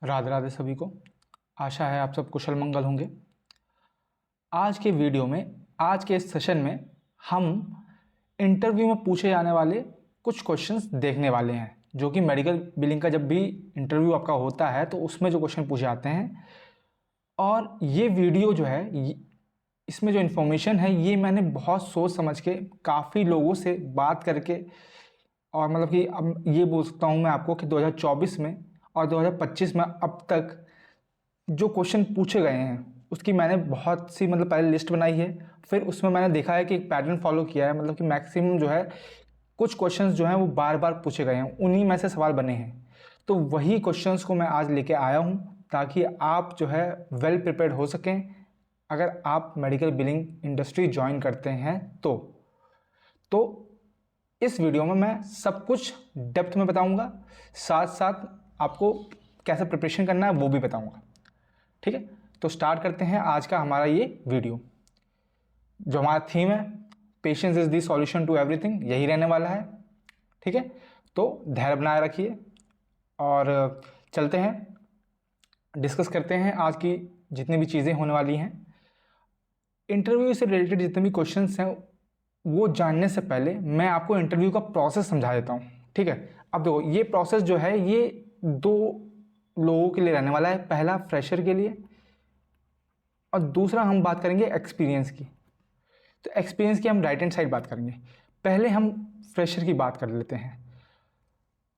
राधे राधे सभी को। आशा है आप सब कुशल मंगल होंगे। आज के वीडियो में, आज के इस सेशन में हम इंटरव्यू में पूछे जाने वाले कुछ क्वेश्चंस देखने वाले हैं, जो कि मेडिकल बिलिंग का जब भी इंटरव्यू आपका होता है तो उसमें जो क्वेश्चन पूछे जाते हैं। और ये वीडियो जो है, इसमें जो इन्फॉर्मेशन है ये मैंने बहुत सोच समझ के काफ़ी लोगों से बात करके, और मतलब कि अब ये बोल सकता हूँ मैं आपको कि 2024 में और 2025 में अब तक जो क्वेश्चन पूछे गए हैं उसकी मैंने बहुत सी पहले लिस्ट बनाई है। फिर उसमें मैंने देखा है कि एक पैटर्न फॉलो किया है, मतलब कि मैक्सिमम जो है कुछ क्वेश्चंस जो हैं वो बार बार पूछे गए हैं, उन्हीं में से सवाल बने हैं। तो वही क्वेश्चंस को मैं आज लेके आया हूँ ताकि आप जो है वेल प्रिपेयर्ड हो सकें अगर आप मेडिकल बिलिंग इंडस्ट्री ज्वाइन करते हैं तो इस वीडियो में मैं सब कुछ डेप्थ में बताऊंगा, साथ साथ आपको कैसे प्रिपरेशन करना है वो भी बताऊंगा। ठीक है, तो स्टार्ट करते हैं आज का हमारा ये वीडियो। जो हमारा थीम है, patience is the solution to everything, यही रहने वाला है। ठीक है, तो धैर्य बनाए रखिए और चलते हैं, डिस्कस करते हैं आज की जितनी भी चीज़ें होने वाली हैं। इंटरव्यू से रिलेटेड जितने भी क्वेश्चंस हैं वो जानने से पहले मैं आपको इंटरव्यू का प्रोसेस समझा देता हूँ। ठीक है, अब देखो ये प्रोसेस जो है ये दो लोगों के लिए रहने वाला है। पहला फ्रेशर के लिए और दूसरा हम बात करेंगे एक्सपीरियंस की। तो एक्सपीरियंस की हम राइट हैंड साइड बात करेंगे, पहले हम फ्रेशर की बात कर लेते हैं।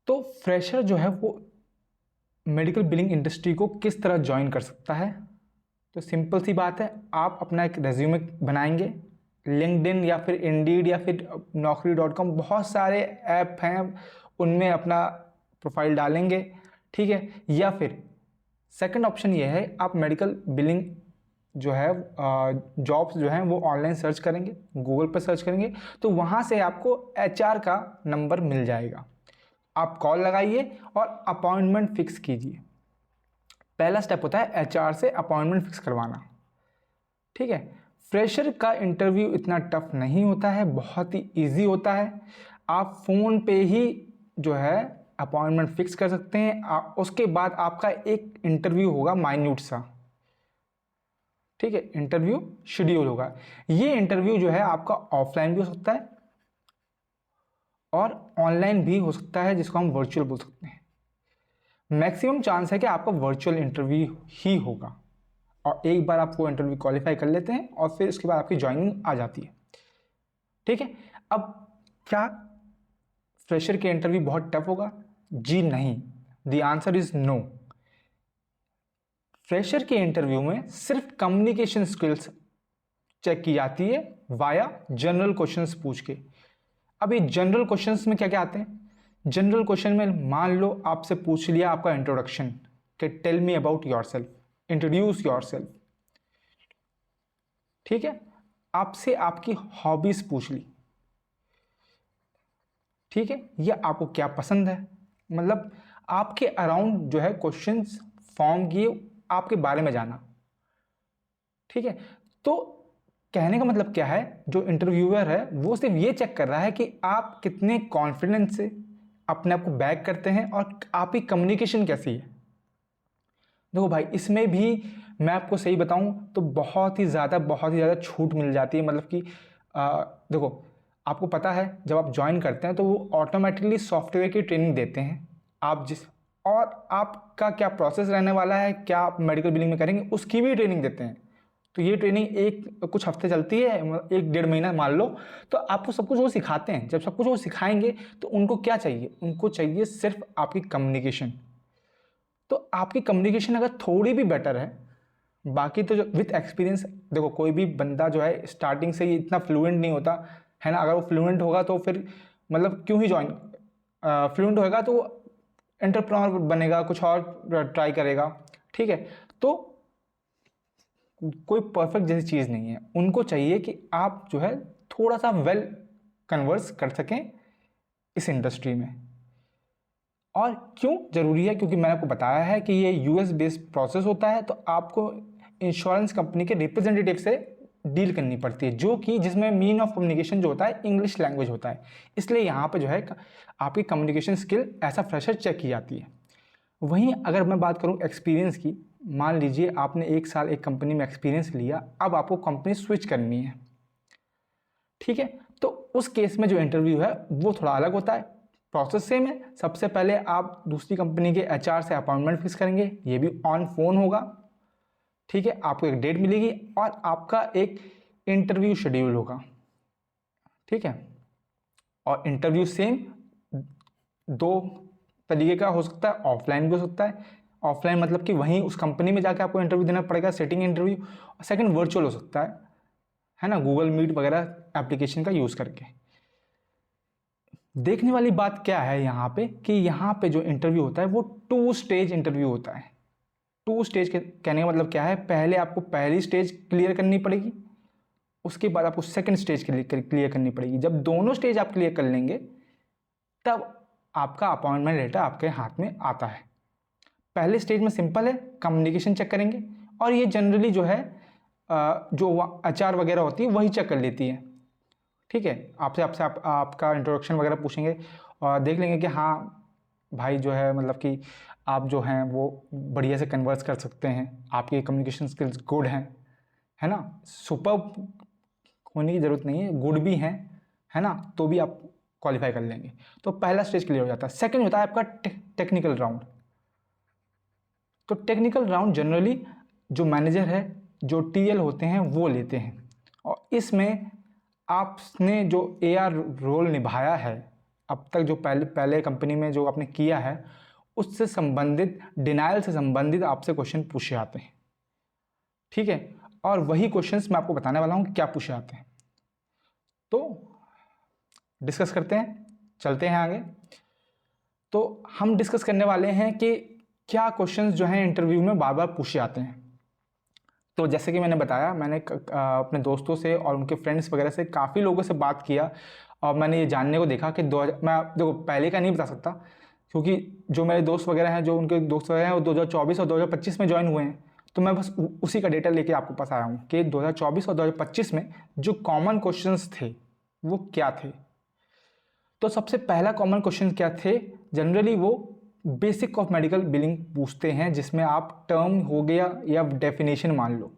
तो फ्रेशर जो है वो मेडिकल बिलिंग इंडस्ट्री को किस तरह ज्वाइन कर सकता है? तो सिंपल सी बात है, आप अपना एक रेज्यूमे बनाएंगे, लिंक्डइन या फिर इंडीड या फिर naukri.com, बहुत सारे ऐप हैं, उनमें अपना प्रोफाइल डालेंगे। ठीक है, या फिर सेकंड ऑप्शन ये है, आप मेडिकल बिलिंग जो है जॉब्स जो हैं वो ऑनलाइन सर्च करेंगे, गूगल पर सर्च करेंगे, तो वहाँ से आपको HR का नंबर मिल जाएगा। आप कॉल लगाइए और अपॉइंटमेंट फिक्स कीजिए। पहला स्टेप होता है HR से अपॉइंटमेंट फिक्स करवाना। ठीक है, फ्रेशर का इंटरव्यू इतना टफ नहीं होता है, बहुत ही इजी होता है। आप फ़ोन पे ही जो है अपॉइंटमेंट फिक्स कर सकते हैं। उसके बाद आपका एक इंटरव्यू होगा माइन्यूट सा। ठीक है, इंटरव्यू शेड्यूल होगा। ये इंटरव्यू जो है आपका ऑफलाइन भी हो सकता है और ऑनलाइन भी हो सकता है, जिसको हम वर्चुअल बोल सकते हैं। मैक्सिमम चांस है कि आपका वर्चुअल इंटरव्यू ही होगा, और एक बार आपको इंटरव्यू क्वालिफाई कर लेते हैं और फिर उसके बाद आपकी ज्वाइनिंग आ जाती है। ठीक है, अब क्या फ्रेशर के इंटरव्यू बहुत टफ होगा? जी नहीं, the answer is no. Fresher के इंटरव्यू में सिर्फ कम्युनिकेशन स्किल्स चेक की जाती है वाया जनरल क्वेश्चंस पूछ के। अब ये जनरल क्वेश्चंस में क्या क्या आते हैं? जनरल क्वेश्चन में मान लो आपसे पूछ लिया आपका इंट्रोडक्शन कि tell me about yourself, introduce yourself. ठीक है, आपसे आपकी हॉबीज पूछ ली। ठीक है, ये आपको क्या पसंद है, मतलब आपके अराउंड जो है क्वेश्चंस फॉर्म किए, आपके बारे में जाना। ठीक है, तो कहने का मतलब क्या है, जो इंटरव्यूअर है वो सिर्फ ये चेक कर रहा है कि आप कितने कॉन्फिडेंस से अपने आप को बैक करते हैं और आपकी कम्युनिकेशन कैसी है। देखो भाई, इसमें भी मैं आपको सही बताऊं तो बहुत ही ज़्यादा छूट मिल जाती है। मतलब कि देखो, आपको पता है जब आप ज्वाइन करते हैं तो वो ऑटोमेटिकली सॉफ्टवेयर की ट्रेनिंग देते हैं। और आपका क्या प्रोसेस रहने वाला है, क्या आप मेडिकल बिलिंग में करेंगे, उसकी भी ट्रेनिंग देते हैं। तो ये ट्रेनिंग कुछ हफ्ते चलती है, 1-1.5 महीना मान लो। तो आपको सब कुछ वो सिखाते हैं। जब सब कुछ वो सिखाएंगे तो उनको क्या चाहिए? उनको चाहिए सिर्फ आपकी कम्युनिकेशन। तो आपकी कम्युनिकेशन अगर थोड़ी भी बेटर है, बाकी तो जो विथ एक्सपीरियंस, देखो कोई भी बंदा जो है स्टार्टिंग से ही इतना फ्लुएंट नहीं होता है ना। अगर वो फ्लुएंट होगा तो फिर क्यों ही ज्वाइन, फ्लुएंट होएगा तो वो एंटरप्रेन्योर बनेगा, कुछ और ट्राई करेगा। ठीक है, तो कोई परफेक्ट जैसी चीज़ नहीं है। उनको चाहिए कि आप जो है थोड़ा सा वेल कन्वर्स कर सकें इस इंडस्ट्री में। और क्यों ज़रूरी है? क्योंकि मैंने आपको बताया है कि ये US बेस्ड प्रोसेस होता है, तो आपको इंश्योरेंस कंपनी के रिप्रेजेंटेटिव से डील करनी पड़ती है, जो कि जिसमें मीन ऑफ कम्युनिकेशन जो होता है इंग्लिश लैंग्वेज होता है। इसलिए यहाँ पे जो है आपकी communication skill as a fresher check की जाती है। वहीं अगर मैं बात करूं एक्सपीरियंस की, मान लीजिए आपने 1 साल एक कंपनी में एक्सपीरियंस लिया, अब आपको कंपनी स्विच करनी है, ठीक है। तो उस केस में जो इंटरव्यू है वो थोड़ा अलग होता है। प्रोसेस सेम है, सबसे पहले आप दूसरी कंपनी के एचआर से अपॉइंटमेंट फिक्स करेंगे, ये भी ऑन फोन होगा, ठीक है। आपको एक डेट मिलेगी और आपका एक इंटरव्यू शेड्यूल होगा, ठीक है। और इंटरव्यू सेम 2 तरीके का हो सकता है, ऑफलाइन भी हो सकता है। ऑफलाइन मतलब कि वहीं उस कंपनी में जाके आपको इंटरव्यू देना पड़ेगा, सेटिंग इंटरव्यू। सेकंड वर्चुअल हो सकता है ना, गूगल मीट वगैरह एप्लीकेशन का यूज़ करके। देखने वाली बात क्या है यहाँ पे कि यहाँ पे जो इंटरव्यू होता है वो 2 स्टेज इंटरव्यू होता है। 2 स्टेज के कहने का मतलब क्या है, पहले आपको पहली स्टेज क्लियर करनी पड़ेगी, उसके बाद आपको सेकंड स्टेज क्लियर करनी पड़ेगी। जब दोनों स्टेज आप क्लियर कर लेंगे तब आपका अपॉइंटमेंट लेटर आपके हाथ में आता है। पहले स्टेज में सिंपल है, कम्युनिकेशन चेक करेंगे, और ये जनरली जो है जो एचआर वगैरह होती है वही चेक कर लेती है, ठीक है। आपसे आपसे आपका इंट्रोडक्शन वगैरह पूछेंगे और देख लेंगे कि हाँ भाई जो है मतलब कि आप जो हैं वो बढ़िया से कन्वर्स कर सकते हैं, आपकी कम्युनिकेशन स्किल्स गुड हैं, है ना। सुपर होने की ज़रूरत नहीं है, गुड भी हैं, है ना, तो भी आप क्वालिफाई कर लेंगे। तो पहला स्टेज क्लियर हो जाता है। सेकंड होता है आपका टेक्निकल राउंड। तो टेक्निकल राउंड जनरली जो मैनेजर है, जो टीएल होते हैं वो लेते हैं, और इसमें आपने जो एआर रोल निभाया है अब तक, जो पहले कंपनी में जो आपने किया है उससे संबंधित, डिनाइल से संबंधित आपसे क्वेश्चन पूछे आते हैं, ठीक है। और वही क्वेश्चंस मैं आपको बताने वाला हूँ कि क्या पूछे आते हैं। तो डिस्कस करते हैं, चलते हैं आगे। तो हम डिस्कस करने वाले हैं कि क्या क्वेश्चंस जो हैं इंटरव्यू में बार बार पूछे आते हैं। तो जैसे कि मैंने बताया, मैंने अपने दोस्तों से और उनके फ्रेंड्स वगैरह से काफ़ी लोगों से बात किया, और मैंने ये जानने को देखा कि मैं देखो पहले का नहीं बता सकता, क्योंकि जो मेरे दोस्त वगैरह हैं, जो उनके दोस्त वगैरह हैं, वो 2024 और 2025 में ज्वाइन हुए हैं। तो मैं बस उसी का डेटा लेके आपको पास आया हूँ कि 2024 और 2025 में जो कॉमन क्वेश्चंस थे वो क्या थे। तो सबसे पहला कॉमन क्वेश्चन क्या थे, जनरली वो बेसिक ऑफ मेडिकल बिलिंग पूछते हैं, जिसमें आप टर्म हो गया या डेफिनेशन मान लो,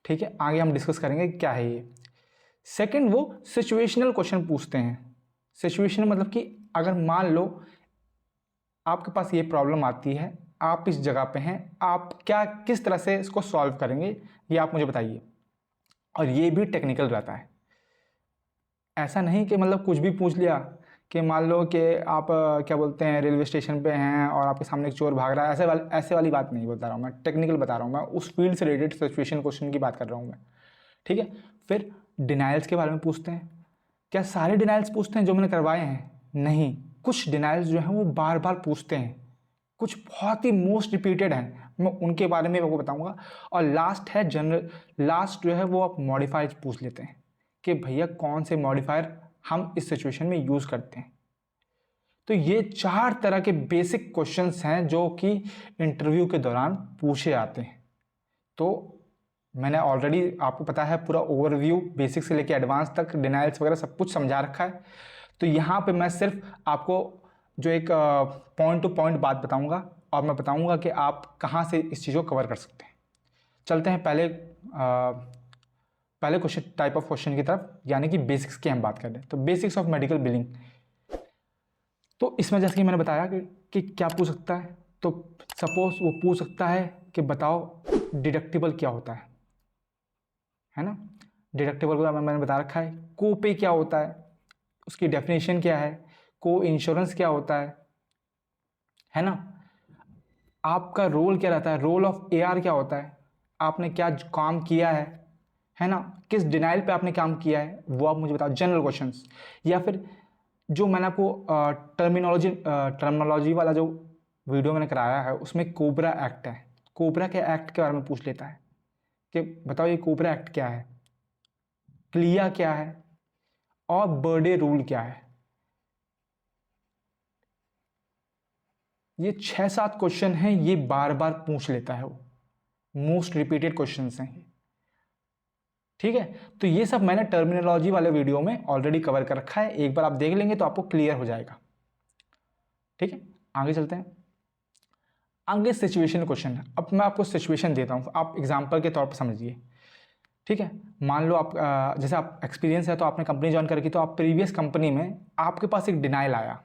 ठीक है। आगे हम डिस्कस करेंगे क्या है ये। सेकंड, वो सिचुएशनल क्वेश्चन पूछते हैं। सिचुएशनल मतलब कि अगर मान लो आपके पास ये प्रॉब्लम आती है, आप इस जगह पे हैं, आप क्या किस तरह से इसको सॉल्व करेंगे ये आप मुझे बताइए। और ये भी टेक्निकल रहता है, ऐसा नहीं कि मतलब कुछ भी पूछ लिया, कि मान लो कि आप क्या बोलते हैं रेलवे स्टेशन पे हैं और आपके सामने एक चोर भाग रहा है, ऐसे वाली बात नहीं बता रहा हूँ मैं, टेक्निकल बता रहा हूँ मैं, उस फील्ड से रिलेटेड सिचुएशन क्वेश्चन की बात कर रहा हूँ मैं, ठीक है। फिर डिनाइल्स के बारे में पूछते हैं। क्या सारे डिनाइल्स पूछते हैं जो मैंने करवाए हैं? नहीं, कुछ डिनाइल्स जो हैं वो बार बार पूछते हैं, कुछ बहुत ही मोस्ट रिपीटेड हैं, मैं उनके बारे में आपको बताऊंगा। और लास्ट है जनरल, लास्ट जो है वो आप मॉडिफायर्स पूछ लेते हैं कि भैया कौन से मॉडिफायर हम इस सिचुएशन में यूज़ करते हैं। तो ये 4 तरह के बेसिक क्वेश्चंस हैं जो कि इंटरव्यू के दौरान पूछे आते हैं। तो मैंने ऑलरेडी आपको पता है पूरा ओवरव्यू बेसिक से लेकर एडवांस तक, डिनाइल्स वगैरह सब कुछ समझा रखा है। तो यहाँ पे मैं सिर्फ आपको जो एक पॉइंट टू पॉइंट बात बताऊँगा, और मैं बताऊँगा कि आप कहाँ से इस चीज़ को कवर कर सकते हैं। चलते हैं पहले क्वेश्चन, टाइप ऑफ क्वेश्चन की तरफ, यानी कि बेसिक्स की हम बात कर रहे हैं। तो बेसिक्स ऑफ मेडिकल बिलिंग, तो इसमें जैसे कि मैंने बताया कि क्या पूछ सकता है। तो सपोज वो पूछ सकता है कि बताओ डिडक्टिबल क्या होता है ना। डिडक्टिबल को मैंने बता रखा है। कोपे क्या होता है, उसकी डेफिनेशन क्या है। को इंश्योरेंस क्या होता है ना। आपका रोल क्या रहता है, रोल ऑफ एआर क्या होता है, आपने क्या काम किया है ना, किस डिनाइल पे आपने काम किया है वो आप मुझे बताओ, जनरल क्वेश्चंस। या फिर जो मैंने आपको टर्मिनोलॉजी वाला जो वीडियो मैंने कराया है उसमें कोबरा एक्ट है, कोबरा के एक्ट के बारे में पूछ लेता है कि बताओ ये कोबरा एक्ट क्या है, क्लिया क्या है, और बर्डे रूल क्या है। ये 6-7 क्वेश्चन हैं, ये बार बार पूछ लेता है वो, मोस्ट रिपीटेड क्वेश्चंस हैं ये, ठीक है। तो ये सब मैंने टर्मिनोलॉजी वाले वीडियो में ऑलरेडी कवर कर रखा है, एक बार आप देख लेंगे तो आपको क्लियर हो जाएगा, ठीक है। आगे चलते हैं। आगे सिचुएशन क्वेश्चन है। अब मैं आपको सिचुएशन देता हूँ, आप एग्जांपल के तौर पर समझिए। ठीक है, मान लो आप जैसे आप एक्सपीरियंस है तो आपने कंपनी ज्वाइन कर रखी, तो आप प्रीवियस कंपनी में आपके पास एक डिनाइल आया।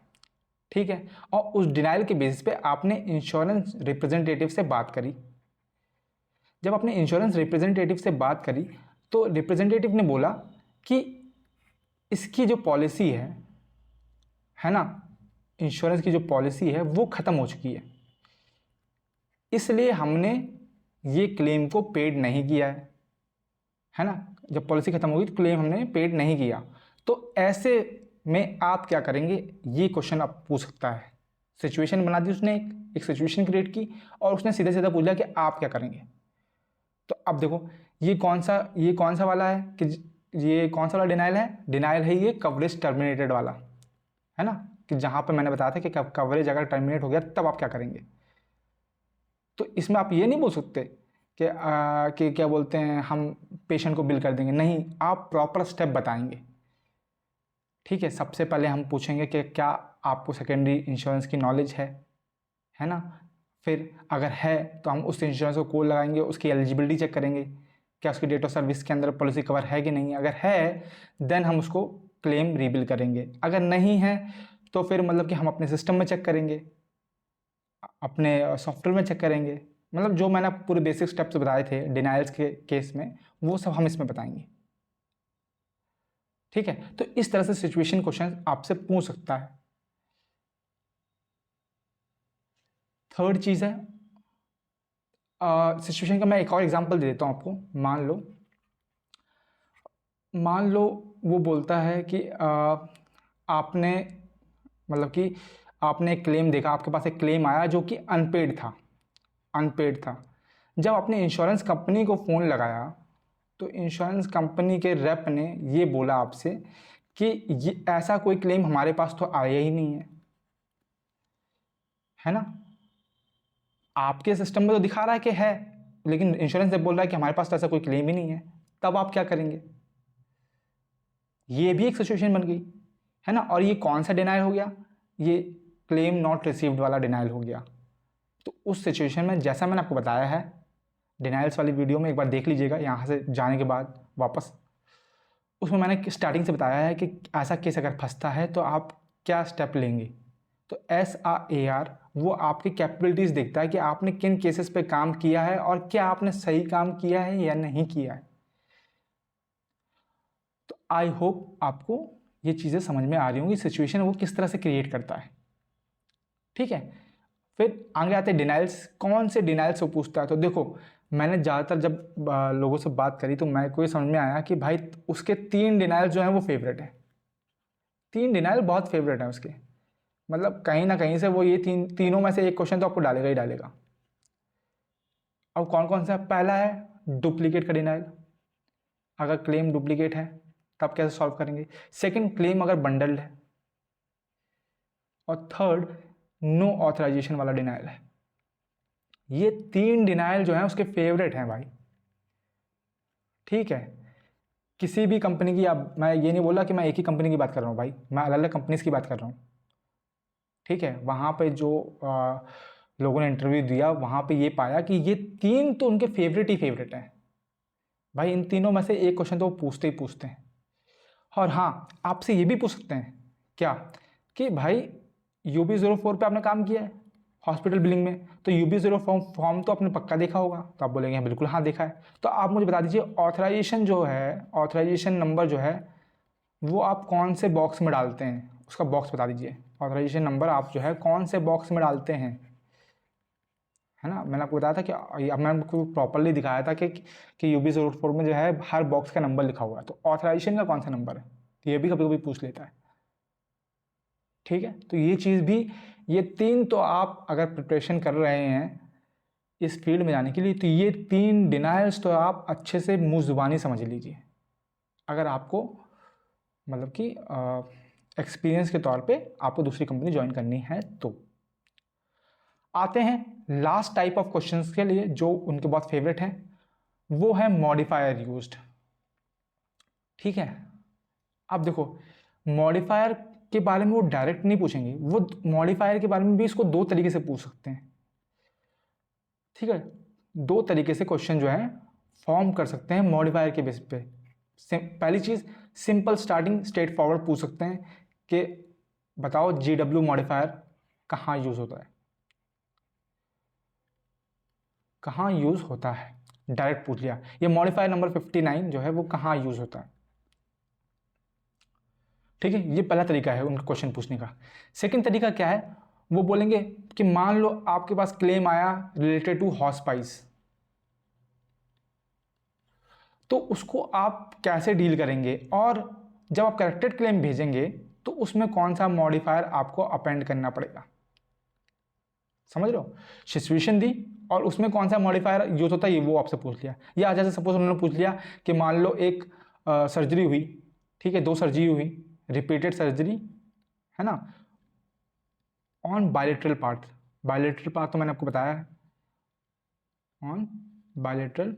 ठीक है, और उस डिनाइल के बेसिस पे आपने इंश्योरेंस रिप्रेजेंटेटिव से बात करी। जब आपने इंश्योरेंस रिप्रेजेंटेटिव से बात करी तो रिप्रेजेंटेटिव ने बोला कि इसकी जो पॉलिसी है ना, इंश्योरेंस की जो पॉलिसी है वो ख़त्म हो चुकी इसलिए हमने ये क्लेम को पेड नहीं किया है ना। जब पॉलिसी ख़त्म होगी तो क्लेम हमने पेड नहीं किया। तो ऐसे में आप क्या करेंगे, ये क्वेश्चन आप पूछ सकता है। सिचुएशन बना दी उसने, एक सिचुएशन क्रिएट की और उसने सीधे सीधा पूछ लिया कि आप क्या करेंगे। तो अब देखो ये कौन सा वाला है कि ये कौन सा वाला डिनाइल है, डिनाइल है ये कवरेज टर्मिनेटेड वाला, है ना, कि जहाँ पे मैंने बताया था कि कवरेज अगर टर्मिनेट हो गया तब आप क्या करेंगे। तो इसमें आप ये नहीं बोल सकते कि क्या बोलते हैं हम पेशेंट को बिल कर देंगे, नहीं, आप प्रॉपर स्टेप बताएंगे। ठीक है, सबसे पहले हम पूछेंगे कि क्या आपको सेकेंडरी इंश्योरेंस की नॉलेज है ना। फिर अगर है तो हम उस इंश्योरेंस को कोड लगाएंगे, उसकी एलिजिबिलिटी चेक करेंगे, क्या उसकी डेट ऑफ सर्विस के अंदर पॉलिसी कवर है कि नहीं। अगर है देन हम उसको क्लेम रीबिल करेंगे, अगर नहीं है तो फिर मतलब कि हम अपने सिस्टम में चेक करेंगे, अपने सॉफ्टवेयर में चेक करेंगे। मतलब जो मैंने आपको पूरे बेसिक स्टेप्स बताए थे डिनाइल्स के केस में, वो सब हम इसमें बताएंगे। ठीक है, तो इस तरह से सिचुएशन क्वेश्चन आपसे पूछ सकता है। थर्ड चीज़ है सिचुएशन का, मैं एक और एग्जांपल दे देता हूँ आपको। मान लो वो बोलता है कि आपने मतलब कि आपने एक क्लेम देखा, आपके पास एक क्लेम आया जो कि अनपेड था। जब आपने इंश्योरेंस कंपनी को फ़ोन लगाया तो इंश्योरेंस कंपनी के रेप ने ये बोला आपसे कि ये ऐसा कोई क्लेम हमारे पास तो आया ही नहीं है ना। आपके सिस्टम में तो दिखा रहा है कि है, लेकिन इंश्योरेंस जब बोल रहा है कि हमारे पास तो ऐसा कोई क्लेम ही नहीं है, तब आप क्या करेंगे। ये भी एक सिचुएशन बन गई है ना। और ये कौन सा डिनाइल हो गया, ये क्लेम नॉट रिसीव्ड वाला डिनाइल हो गया। तो उस सिचुएशन में जैसा मैंने आपको बताया है डिनाइल्स वाली वीडियो में, एक बार देख लीजिएगा यहाँ से जाने के बाद वापस, उसमें मैंने स्टार्टिंग से बताया है कि ऐसा केस अगर फंसता है तो आप क्या स्टेप लेंगे। तो SAR वो आपकी कैपेबिलिटीज़ देखता है कि आपने किन केसेस पे काम किया है और क्या आपने सही काम किया है या नहीं किया है। तो आई होप आपको ये चीज़ें समझ में आ रही होंगी, सिचुएशन वो किस तरह से क्रिएट करता है। ठीक है, फिर आगे आते हैं डिनाइल्स। कौन से डिनाइल्स वो पूछता है। तो देखो मैंने ज़्यादातर जब लोगों से बात करी तो मेरे को ये समझ में आया कि भाई उसके 3 डिनाइल जो हैं वो फेवरेट है। 3 डिनाइल बहुत फेवरेट है उसके, मतलब कहीं ना कहीं से वो ये तीनों में से एक क्वेश्चन तो आपको डालेगा ही डालेगा। अब कौन कौन सा, पहला है डुप्लीकेट का डिनाइल, अगर क्लेम डुप्लीकेट है तब कैसे सॉल्व करेंगे। सेकंड, क्लेम अगर बंडल्ड है। और थर्ड, नो ऑथराइजेशन वाला डिनाइल है। ये 3 डिनाइल जो है उसके फेवरेट हैं भाई। ठीक है, किसी भी कंपनी की, अब मैं ये नहीं बोला कि मैं एक ही कंपनी की बात कर रहा हूँ भाई, मैं अलग अलग कंपनीज की बात कर रहा हूँ। ठीक है, वहाँ पे जो लोगों ने इंटरव्यू दिया वहाँ पे ये पाया कि ये 3 तो उनके फेवरेट ही फेवरेट हैं भाई। इन तीनों में से एक क्वेश्चन तो वो पूछते ही पूछते हैं। और हाँ, आपसे ये भी पूछ सकते हैं क्या कि भाई UB04 पे आपने काम किया है हॉस्पिटल बिलिंग में, तो UB04 फॉर्म तो आपने पक्का देखा होगा। तो आप बोलेंगे बिल्कुल हाँ देखा है। तो आप मुझे बता दीजिए ऑथराइजेशन जो है, ऑथराइजेशन नंबर जो है वो आप कौन से बॉक्स में डालते हैं, उसका बॉक्स बता दीजिए। ऑथराइजेशन नंबर आप जो है कौन से बॉक्स में डालते हैं, है ना। मैंने आपको बताया था कि अब मैंने आपको प्रॉपरली दिखाया था कि UB04 में जो है हर बॉक्स का नंबर लिखा हुआ है। तो ऑथराइजेशन का कौन सा नंबर है, तो ये भी कभी कभी पूछ लेता है। ठीक है, तो ये चीज़ भी, ये 3 तो आप अगर प्रिपरेशन कर रहे हैं इस फील्ड में जाने के लिए, तो ये 3 डिनायल्स तो आप अच्छे से मुँह ज़ुबानी समझ लीजिए, अगर आपको मतलब कि एक्सपीरियंस के तौर पे आपको दूसरी कंपनी ज्वाइन करनी है। तो आते हैं लास्ट टाइप ऑफ क्वेश्चंस के लिए जो उनके बहुत फेवरेट हैं, वो है मॉडिफायर यूज्ड। ठीक है, अब देखो मॉडिफायर के बारे में वो डायरेक्ट नहीं पूछेंगे, वो मॉडिफायर के बारे में भी इसको 2 तरीके से पूछ सकते हैं। ठीक है, दो तरीके से क्वेश्चन जो है फॉर्म कर सकते हैं मॉडिफायर के बेस पे। पहली चीज़, सिंपल स्टार्टिंग स्ट्रेट फॉरवर्ड पूछ सकते हैं कि बताओ GW मॉडिफायर कहाँ यूज़ होता है, कहाँ यूज़ होता है, डायरेक्ट पूछ लिया। ये मॉडिफायर नंबर 59 जो है वो कहाँ यूज़ होता है। ठीक है, ये पहला तरीका है उनका क्वेश्चन पूछने का। सेकंड तरीका क्या है, वो बोलेंगे कि मान लो आपके पास क्लेम आया रिलेटेड टू हॉर्स प्राइस, तो उसको आप कैसे डील करेंगे, और जब आप करेक्टेड क्लेम भेजेंगे तो उसमें कौन सा मॉडिफायर आपको अपेंड करना पड़ेगा। समझ रहे हो, सिचुएशन दी और उसमें कौन सा मॉडिफायर यूज होता है ये वो आपसे पूछ लिया। या जैसे सपोज उन्होंने पूछ लिया कि मान लो एक सर्जरी हुई, ठीक है, 2 सर्जरी हुई, रिपीटेड सर्जरी है ना, on bilateral part. Bilateral part तो मैंने आपको बताया है, ऑन बायलेटरल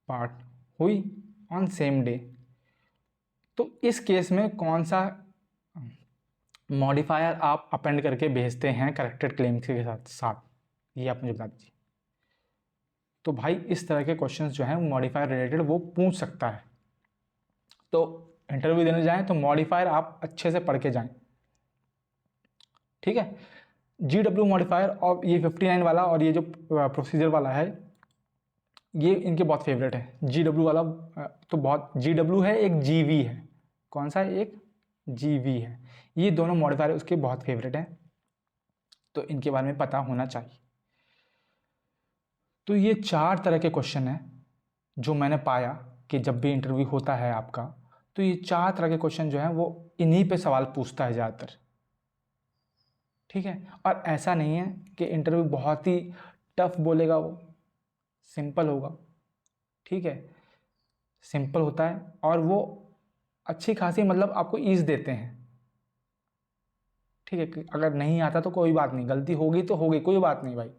पार्ट हुई ऑन सेम डे। तो इस केस में कौन सा मॉडिफायर आप अपेंड करके भेजते हैं करेक्टेड क्लेम के साथ ये आप मुझे बता दीजिए। तो भाई इस तरह के क्वेश्चंस जो हैं मॉडिफायर रिलेटेड वो पूछ सकता है। तो इंटरव्यू देने जाएं तो मॉडिफायर आप अच्छे से पढ़ के जाएं, ठीक है। GW मॉडिफायर और ये 59 वाला और ये जो प्रोसीजर वाला है ये इनके बहुत फेवरेट है। GW वाला तो बहुत, GW है, एक GV है, कौन सा है, एक GV है, ये दोनों मॉडिफायर उसके बहुत फेवरेट हैं, तो इनके बारे में पता होना चाहिए। तो ये 4 तरह के क्वेश्चन हैं जो मैंने पाया कि जब भी इंटरव्यू होता है आपका, तो ये 4 तरह के क्वेश्चन जो हैं वो इन्हीं पे सवाल पूछता है ज़्यादातर, ठीक है। और ऐसा नहीं है कि इंटरव्यू बहुत ही टफ बोलेगा, वो सिंपल होगा, ठीक है, सिंपल होता है और वो अच्छी खासी मतलब आपको ईज देते हैं, ठीक है। अगर नहीं आता तो कोई बात नहीं, गलती होगी तो होगी, कोई बात नहीं भाई,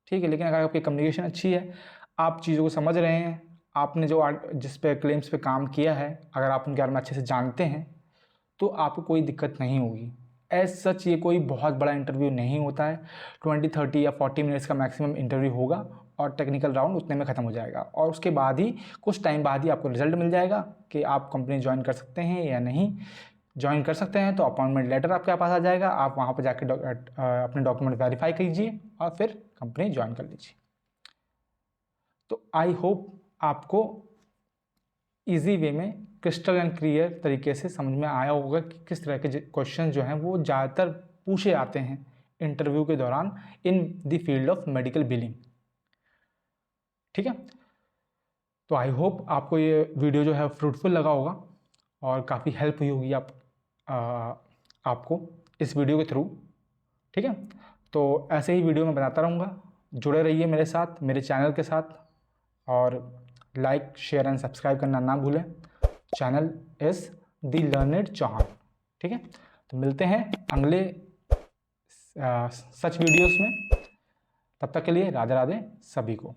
ठीक है। लेकिन अगर आपकी कम्युनिकेशन अच्छी है, आप चीज़ों को समझ रहे हैं, आपने जो जिस पे क्लेम्स पे काम किया है अगर आप उनके बारे में अच्छे से जानते हैं तो आपको कोई दिक्कत नहीं होगी। एज सच ये कोई बहुत बड़ा इंटरव्यू नहीं होता है, 20, 30 या 40 मिनट्स का मैक्सिमम इंटरव्यू होगा और टेक्निकल राउंड उतने में ख़त्म हो जाएगा, और उसके बाद ही कुछ टाइम बाद ही आपको रिजल्ट मिल जाएगा कि आप कंपनी ज्वाइन कर सकते हैं या नहीं। ज्वाइन कर सकते हैं तो अपॉइंटमेंट लेटर आपके पास आ जाएगा, आप वहाँ पर जाकर अपने डॉक्यूमेंट वेरीफाई कीजिए और फिर कंपनी ज्वाइन कर लीजिए। तो आई होप आपको इजी वे में क्रिस्टल एंड क्लियर तरीके से समझ में आया होगा कि किस तरह के क्वेश्चन जो हैं वो ज़्यादातर पूछे आते हैं इंटरव्यू के दौरान in the field of medical billing, ठीक है। तो आई होप आपको ये वीडियो जो है फ्रूटफुल लगा होगा और काफ़ी हेल्प हुई होगी आपको इस वीडियो के थ्रू, ठीक है। तो ऐसे ही वीडियो मैं बनाता रहूँगा, जुड़े रहिए मेरे साथ, मेरे चैनल के साथ, और लाइक शेयर एंड सब्सक्राइब करना ना भूलें। Channel is the learned Chauhan, ठीक है। तो मिलते हैं अगले सच वीडियोस में, तब तक के लिए राधे राधे सभी को।